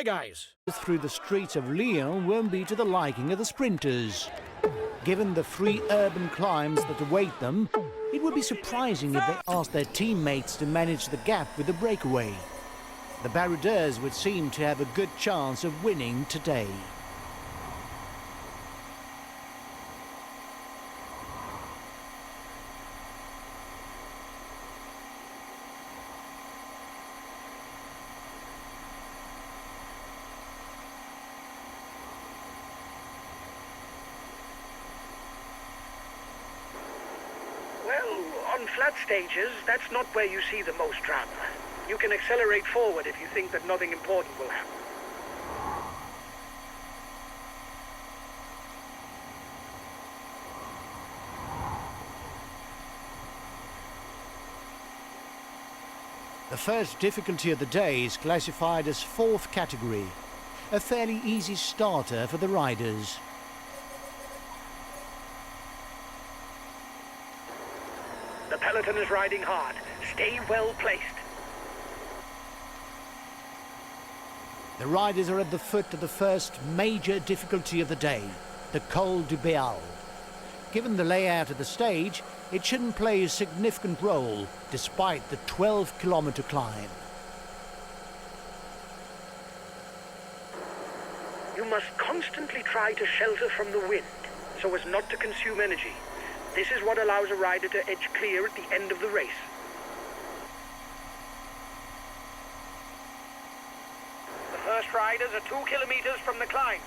Hi, guys. Through the streets of Lyon won't be to the liking of the sprinters. Given the free urban climbs that await them, it would be surprising if they asked their teammates to manage the gap with the breakaway. The Baroudeurs would seem to have a good chance of winning today. On flat stages, that's not where you see the most drama. You can accelerate forward if you think that nothing important will happen. The first difficulty of the day is classified as 4th category, a fairly easy starter for the riders. The peloton is riding hard. Stay well placed. The riders are at the foot of the first major difficulty of the day, the Col du Béal. Given the layout of the stage, it shouldn't play a significant role, despite the 12-kilometer climb. You must constantly try to shelter from the wind, so as not to consume energy. This is what allows a rider to edge clear at the end of the race. The first riders are 2 kilometers from the climb.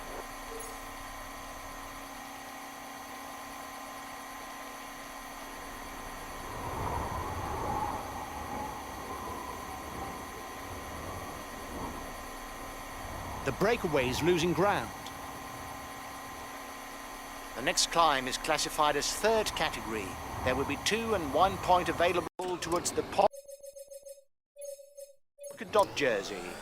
The breakaway is losing ground. The next climb is classified as 3rd category. There will be 2 and 1 point available towards the polka dot jersey.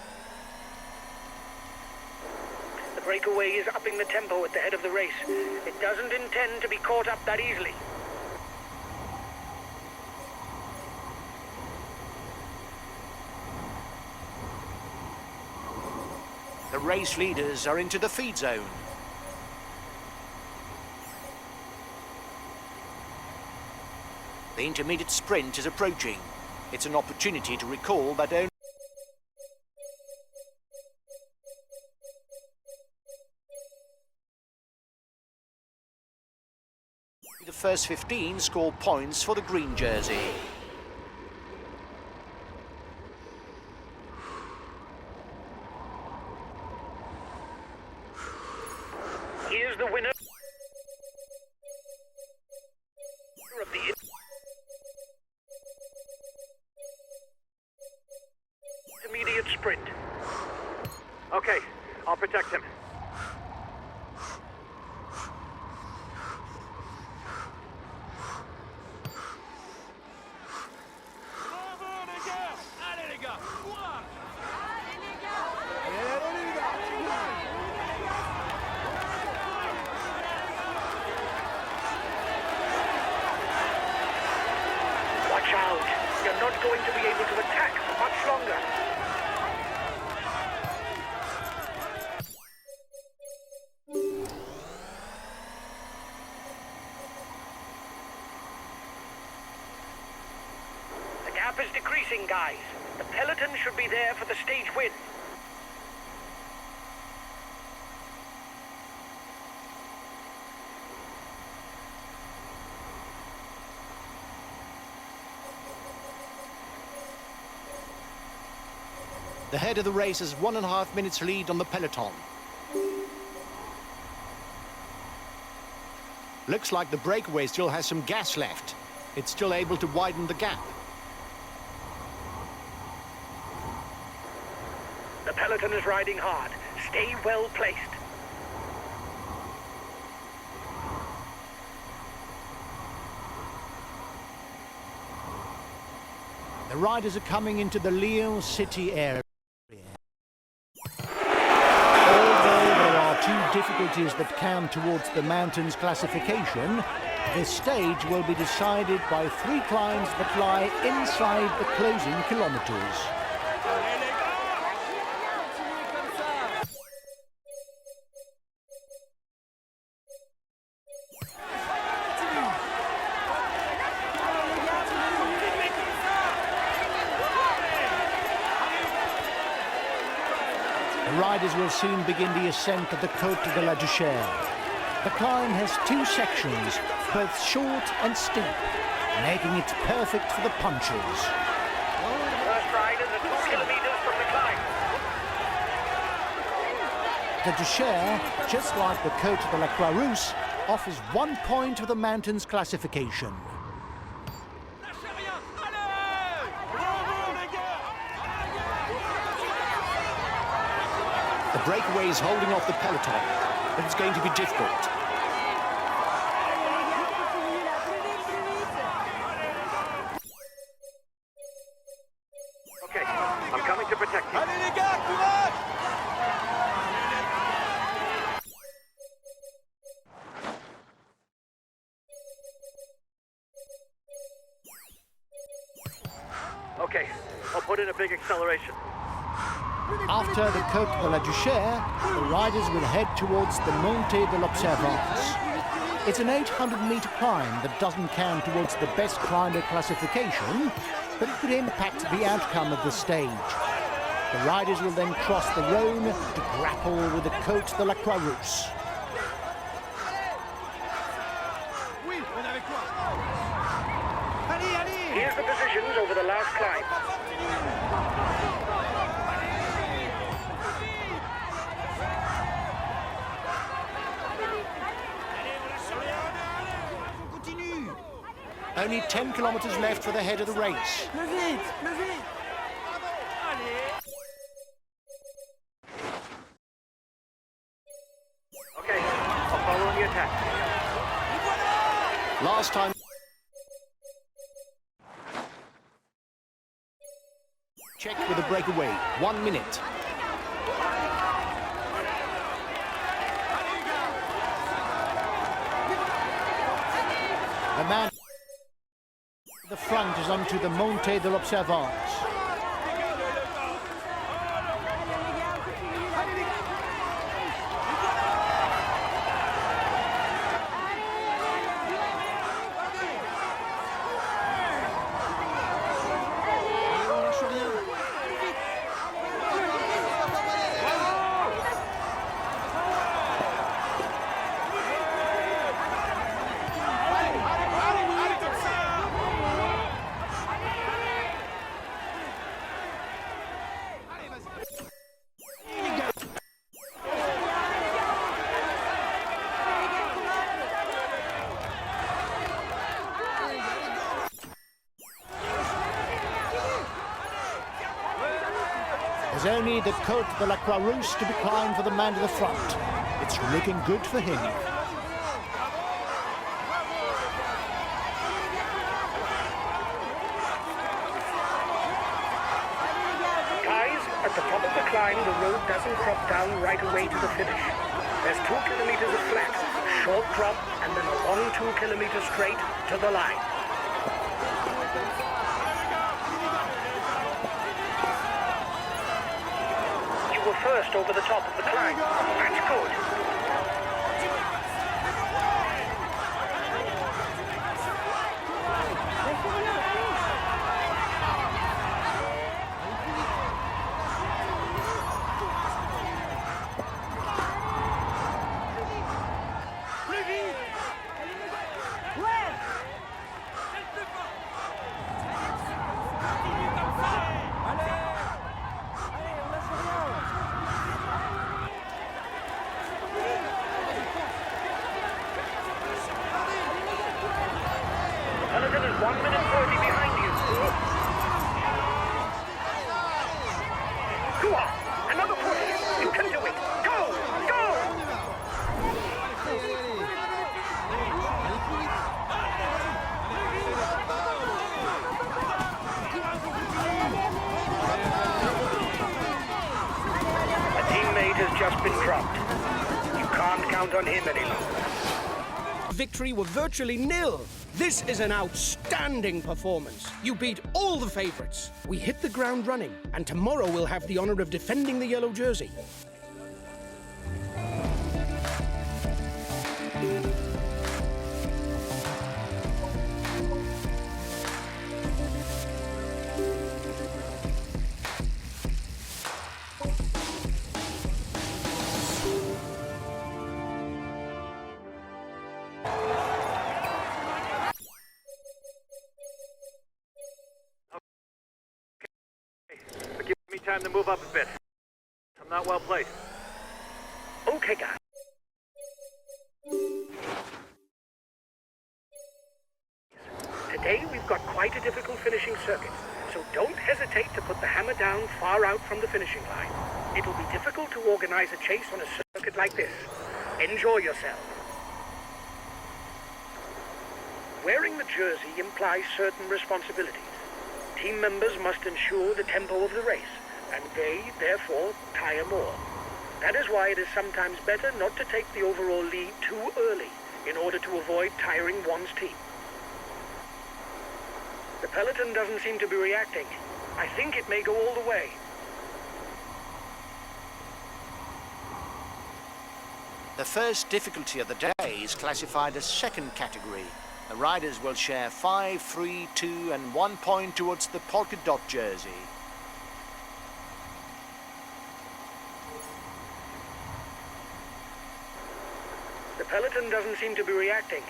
The breakaway is upping the tempo at the head of the race. It doesn't intend to be caught up that easily. The race leaders are into the feed zone. The intermediate sprint is approaching. It's an opportunity to recall that only the first 15 score points for the green jersey. Here's the winner of the intermediate sprint. Okay, I'll protect him. Watch out! You're not going to be able to attack for much longer. The gap is decreasing, guys. The peloton should be there for the stage win. The head of the race has 1.5 minutes lead on the peloton. Looks like the breakaway still has some gas left. It's still able to widen the gap. The peloton is riding hard. Stay well placed. The riders are coming into the Lyon city area. Two difficulties that count towards the mountains classification, this stage will be decided by 3 climbs that lie inside the closing kilometers. The riders will soon begin the ascent of the Côte de la Duchère. The climb has two sections, both short and steep, making it perfect for the punchers. First riders are 2 kilometers from the climb. The Duchère, just like the Côte de la Croix-Rousse, offers 1 point of the mountain's classification. The breakaway is holding off the peloton, but it's going to be difficult. Okay, I'm coming to protect you. Allez les gars, courage! Okay, I'll put in a big acceleration. After the Côte de la Duchère, the riders will head towards the Montée de l'Observance. It's an 800-meter climb that doesn't count towards the best climber classification, but it could impact the outcome of the stage. The riders will then cross the Rhône to grapple with the Côte de la Croix-Rousse. Oui, on est avec toi. Allez, allez! Here's the positions over the last climb. Only 10 kilometers left for the head of the race. Plus vite, plus vite! Okay, I'll follow on the attack. Last time. Check with the breakaway. 1 minute. The man at the front is onto the Montée de l'Observance. There's only the Côte de la Croix-Rousse to be climbed for the man to the front. It's looking good for him. Guys, at the top of the climb, the road doesn't drop down right away to the finish. There's 2 kilometers of flat, short drop, and then a long 2 kilometer straight to the line. You were first over the top of the climb. That's good. Peloton is 1 minute 30 behind you. Go on, another push. You can do it. Go, go. A teammate has just been dropped. You can't count on him any longer. Victory were virtually nil. This is an outstanding performance. You beat all the favorites. We hit the ground running, and tomorrow we'll have the honor of defending the yellow jersey. time to move up a bit. I'm not well placed. Okay, guys. Today we've got quite a difficult finishing circuit, so don't hesitate to put the hammer down far out from the finishing line. It'll be difficult to organize a chase on a circuit like this. Enjoy yourself. Wearing the jersey implies certain responsibilities. Team members must ensure the tempo of the race, and they, therefore, tire more. That is why it is sometimes better not to take the overall lead too early, in order to avoid tiring one's team. The peloton doesn't seem to be reacting. I think it may go all the way. The first difficulty of the day is classified as second category. The riders will share 5, 3, 2 and 1 point towards the polka dot jersey. The peloton doesn't seem to be reacting.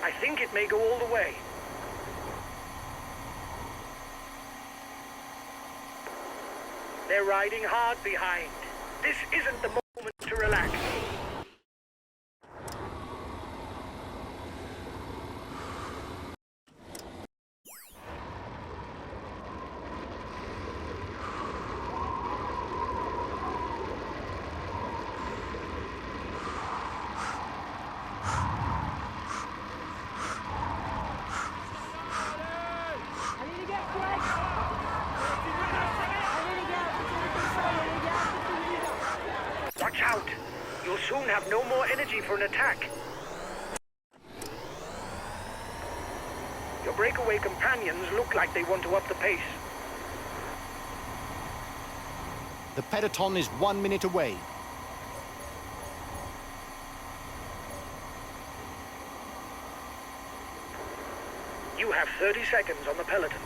I think it may go all the way. They're riding hard behind. This isn't the moment to relax. Watch out! You'll soon have no more energy for an attack. Your breakaway companions look like they want to up the pace. The peloton is 1 minute away. You have 30 seconds on the peloton.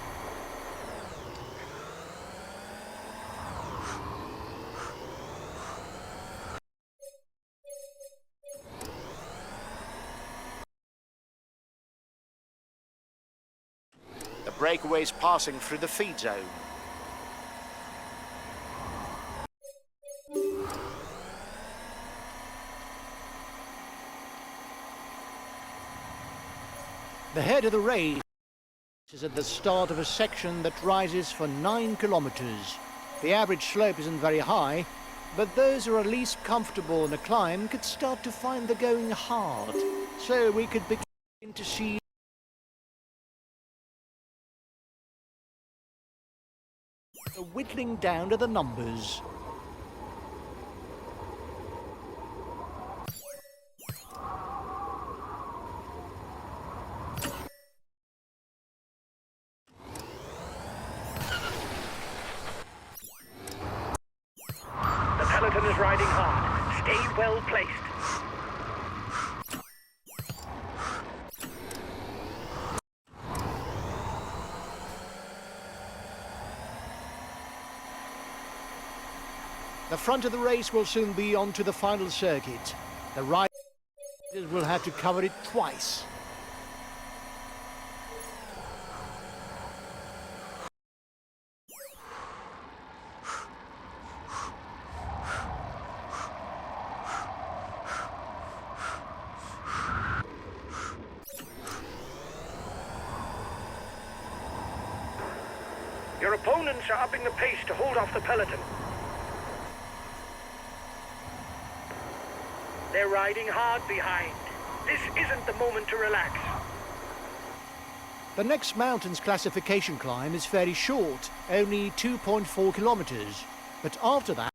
The breakaway is passing through the feed zone. The head of the race is at the start of a section that rises for 9 kilometers. The average slope isn't very high, but those who are least comfortable in a climb could start to find the going hard. So we could begin to see a whittling down to the numbers. The peloton is riding hard. Stay well placed. The front of the race will soon be on to the final circuit. The riders will have to cover it twice. Your opponents are upping the pace to hold off the peloton. They're riding hard behind. This isn't the moment to relax. The next mountain's classification climb is fairly short, only 2.4 kilometers. But after that,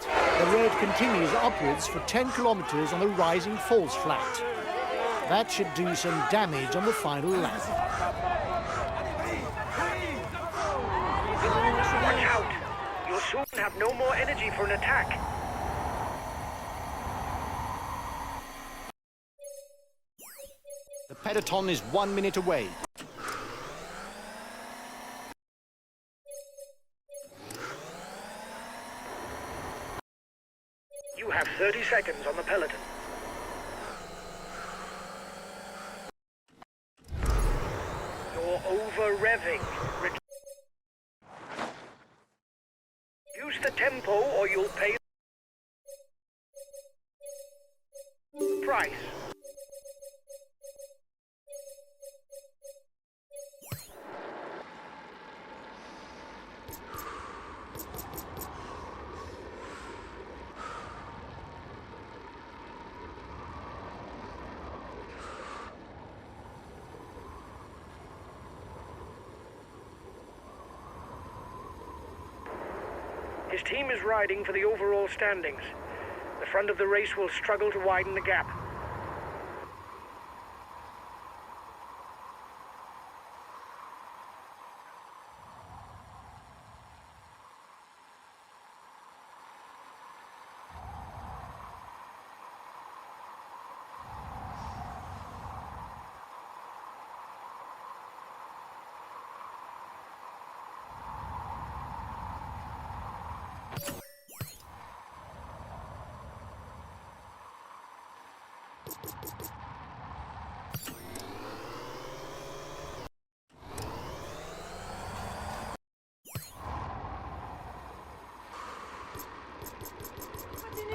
the road continues upwards for 10 kilometers on a rising falls flat. That should do some damage on the final lap. Watch out! You'll soon have no more energy for an attack. The peloton is 1 minute away. You have 30 seconds on the peloton. You're over-revving. Reduce the tempo or you'll pay the price. His team is riding for the overall standings. The front of the race will struggle to widen the gap.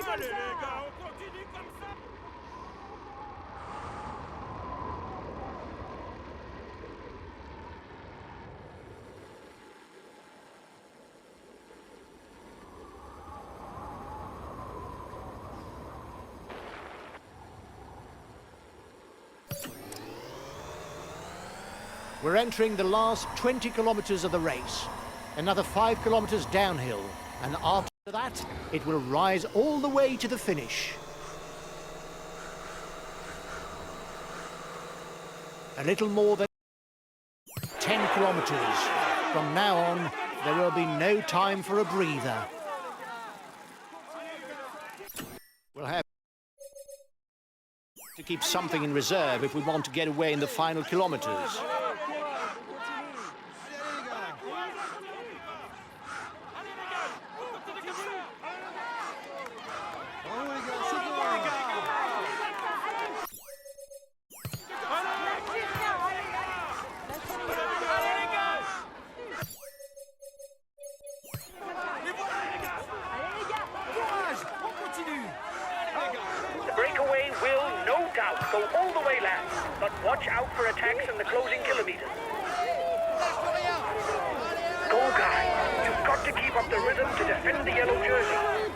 Allez les gars, on continue comme ça. We're entering the last 20 kilometers of the race. Another 5 kilometers downhill. And after that, it will rise all the way to the finish. A little more than 10 kilometers. From now on, there will be no time for a breather. We'll have to keep something in reserve if we want to get away in the final kilometers. Breakaway will, no doubt, go all the way, lads. But watch out for attacks in the closing kilometers. Go, guys. You've got to keep up the rhythm to defend the yellow jersey.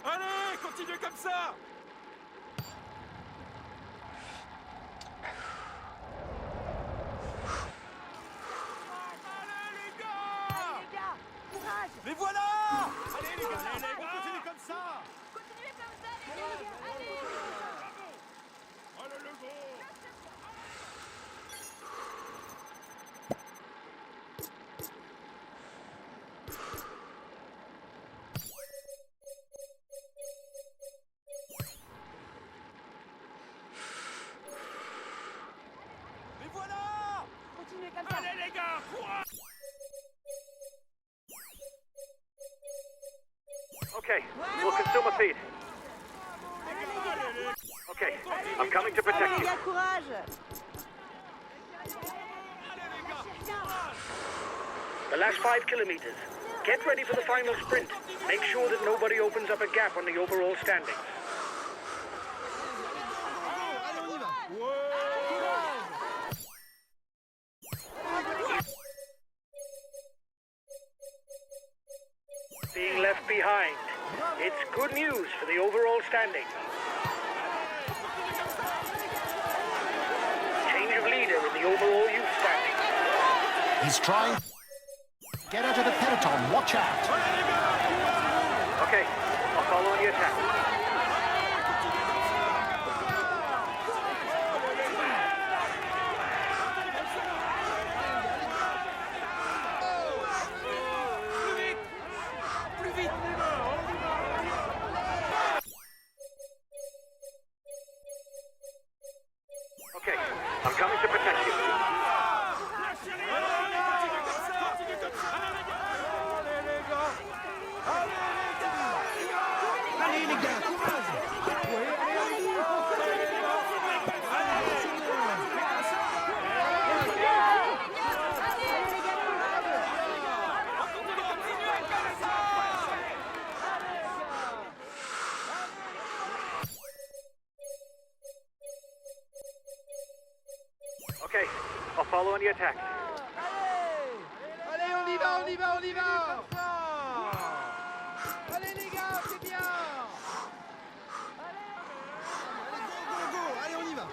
Allez, continuez comme ça. Allez les gars, courage! les voilà. Allez les gars, on continue comme ça. Continuez comme ça, les gars! Allez! Allez le gros. Les voilà. Continuez comme ça! Allez les gars, courage. Okay, we'll consume a feed. Okay, I'm coming to protect Allez, les you. gars, courage! The last 5 kilometers. Get ready for the final sprint. Make sure that nobody opens up a gap on the overall standings. Being left behind. It's good news for the overall standing. Change of leader in the overall youth standing. He's trying. Get out of the peloton. Watch out. Okay, I'll follow on the attack. Okay, I'm coming to protect you. Allez les gars, courage. Okay, I'll follow on the attack. Allez, on y va, on y va, on y va. Allez les gars, c'est bien. Allez, go, allez, on y va.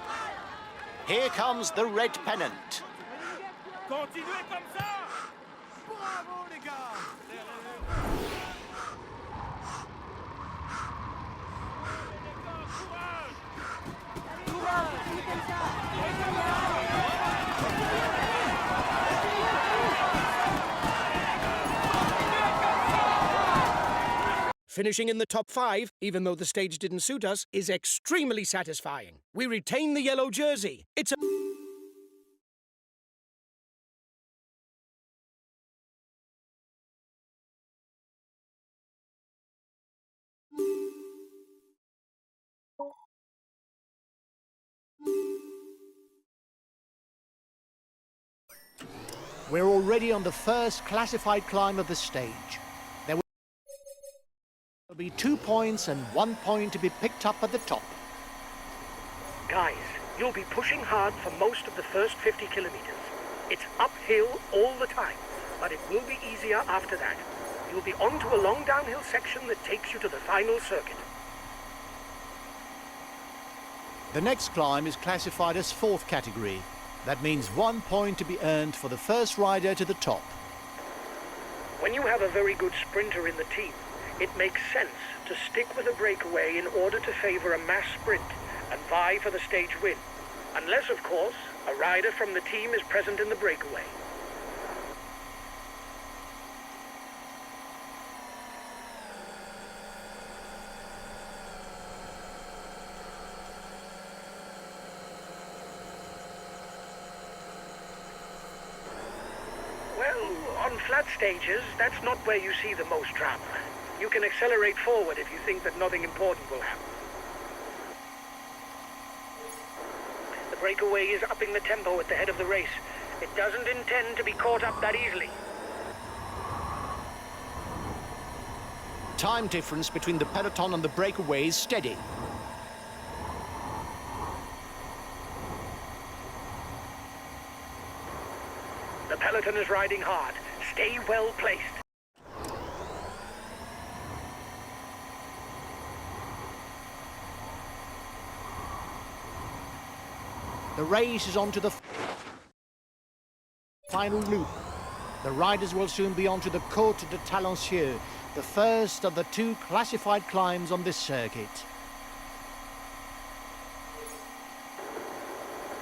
Here comes the red pennant. Continuez comme ça. Bravo les gars. Finishing in the top 5, even though the stage didn't suit us, is extremely satisfying. We retain the yellow jersey. It's a... We're already on the first classified climb of the stage. There will be 2 points and 1 point to be picked up at the top. Guys, you'll be pushing hard for most of the first 50 kilometers. It's uphill all the time, but it will be easier after that. You'll be onto a long downhill section that takes you to the final circuit. The next climb is classified as 4th category. That means 1 point to be earned for the first rider to the top. When you have a very good sprinter in the team, it makes sense to stick with a breakaway in order to favor a mass sprint and vie for the stage win. Unless, of course, a rider from the team is present in the breakaway. Well, on flat stages, that's not where you see the most drama. You can accelerate forward if you think that nothing important will happen. The breakaway is upping the tempo at the head of the race. It doesn't intend to be caught up that easily. Time difference between the peloton and the breakaway is steady. The peloton is riding hard. Stay well placed. The race is on to the final loop. The riders will soon be on to the Côte de Talencieux, the first of the 2 classified climbs on this circuit.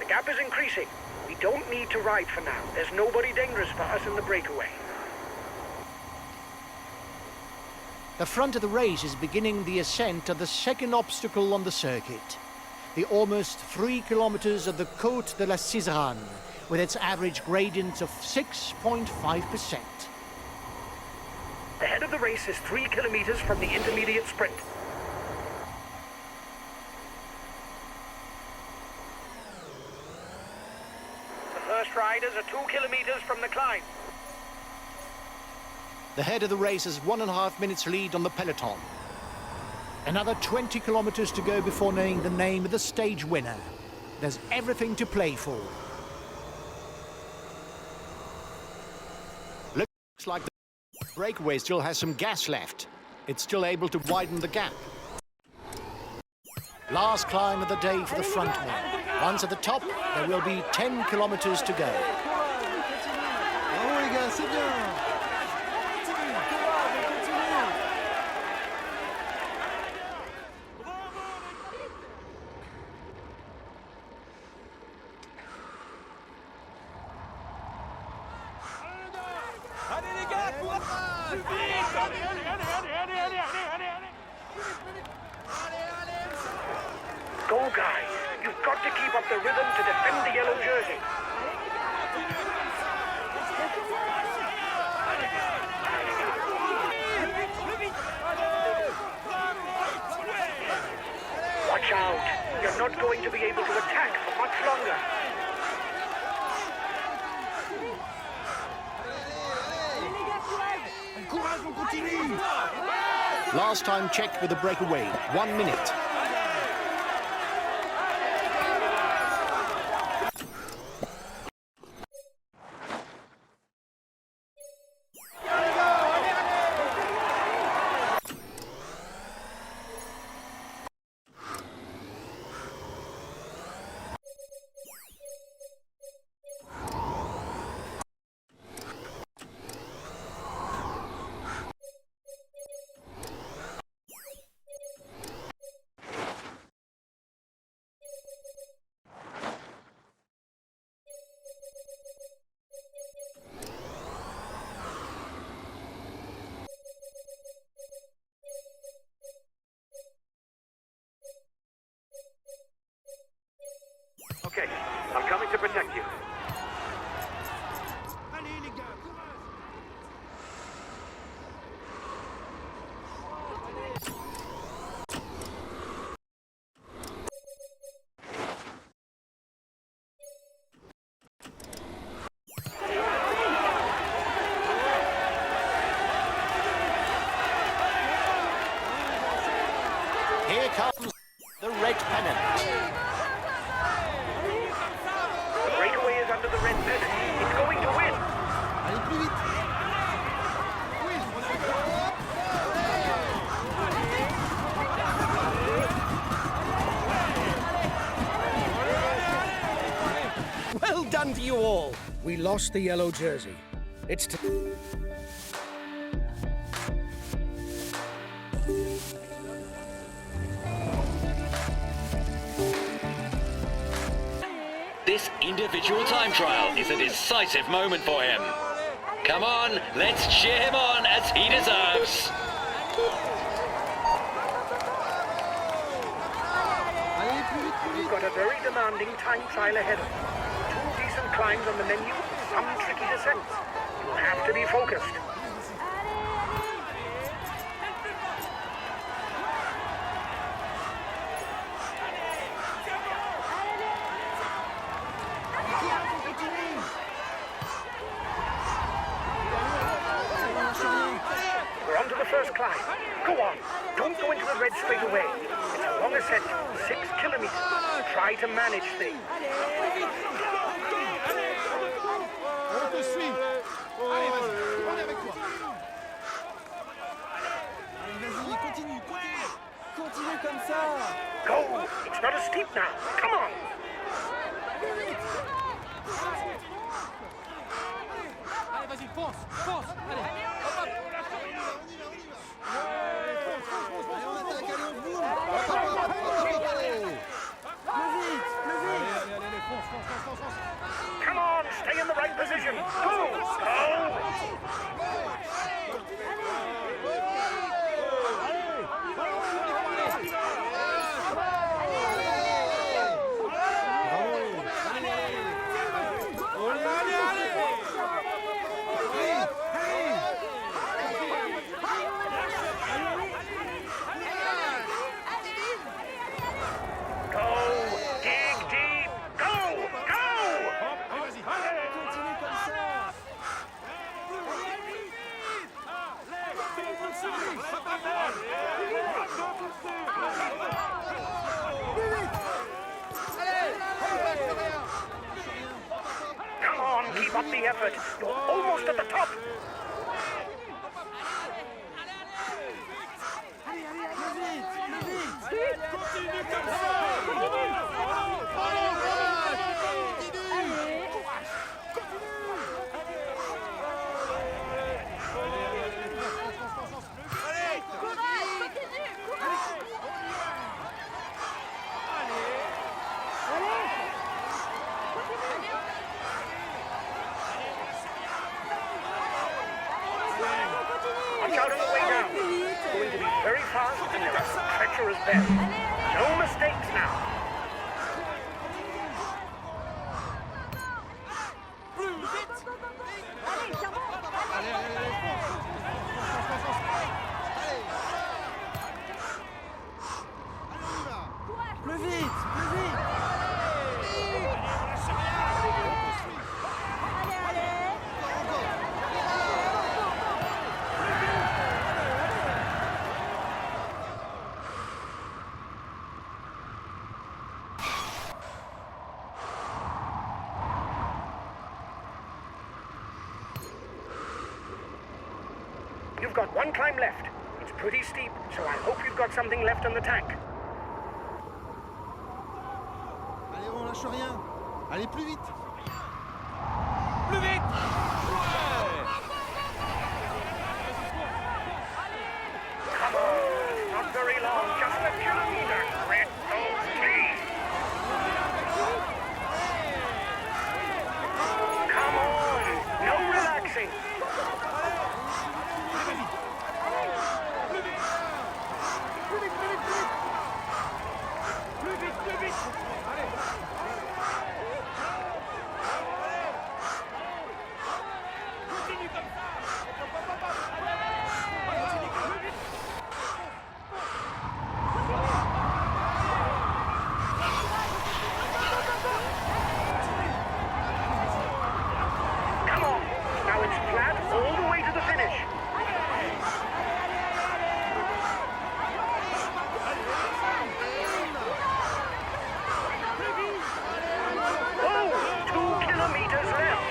The gap is increasing. We don't need to ride for now. There's nobody dangerous for us in the breakaway. The front of the race is beginning the ascent of the second obstacle on the circuit. The almost 3 kilometers of the Côte de la Cizeranne, with its average gradient of 6.5%. The head of the race is 3 kilometers from the intermediate sprint. The first riders are 2 kilometers from the climb. The head of the race has 1.5 minutes lead on the peloton. Another 20 kilometers to go before knowing the name of the stage winner. There's everything to play for. Looks like the breakaway still has some gas left. It's still able to widen the gap. Last climb of the day for the frontmen. Once at the top, there will be 10 kilometers to go. Bravo les gars, c'est bien. Allez les gars, courage. Plus vite. Allez. Go, guys. You've got to keep up the rhythm to defend the yellow jersey. Watch out. You're not going to be able to attack for much longer. Courage, on continue. Last time checked with the breakaway. 1 minute. Okay, I'm coming to protect you. Allez, les gars, courage. Here comes the red pennant. The breakaway is under the red pennant. It's going to win. Allez, plus vite. Oui, on a Well done to you all. We lost the yellow jersey. It's This individual time trial is a decisive moment for him. Come on, let's cheer him on as he deserves. Allez, plus vite, plus You've vite. got a very demanding time trial ahead of you. 2 decent climbs on the menu, some tricky descents. You'll have to be focused. We're on to the first climb. Go on. Don't go into the red straight away. It's a long ascent, 6 kilometers. Try to manage things. On te suit. Allez, vas-y, on est avec toi. Allez, vas-y, continue, continue. Continue comme ça. Go. It's not as steep now. Come on. Allez, vas-y, fonce, fonce. Allez, hop, hop. Allez, on attaque, allez, on boule. Hop, hop, hop, hop, hop, allez. Plus vite, plus vite. Allez, allez, allez, fonce, fonce, fonce, fonce. Come on. Stay in the right position. Go. Go. Come on, keep up the effort. You're almost at the top. Watch out on the way down. It's going to be very fast and there are some treacherous bends. No mistakes now. got one climb left. It's pretty steep, so I hope you've got something left in the tank. Allez, on lâche rien. Allez, plus vite. Plus vite! Come on, not very long, just a kilometer. Grit those teeth. Come on, no relaxing. Come on, now it's flat all the way to the finish. Oh, 2 kilometers left.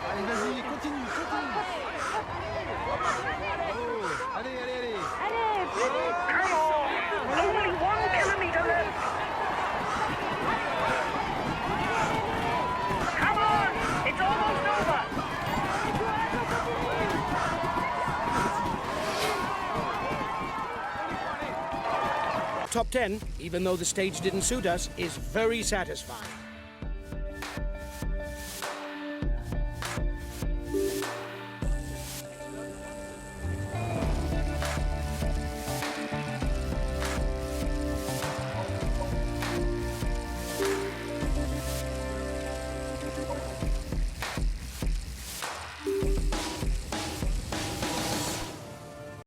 Allez, vas-y, continue, continue. Oh, allez, allez, allez. Allez, plus vite. Come on, only 1 kilometer left. Come on, it's almost over. Top 10, even though the stage didn't suit us, is very satisfying.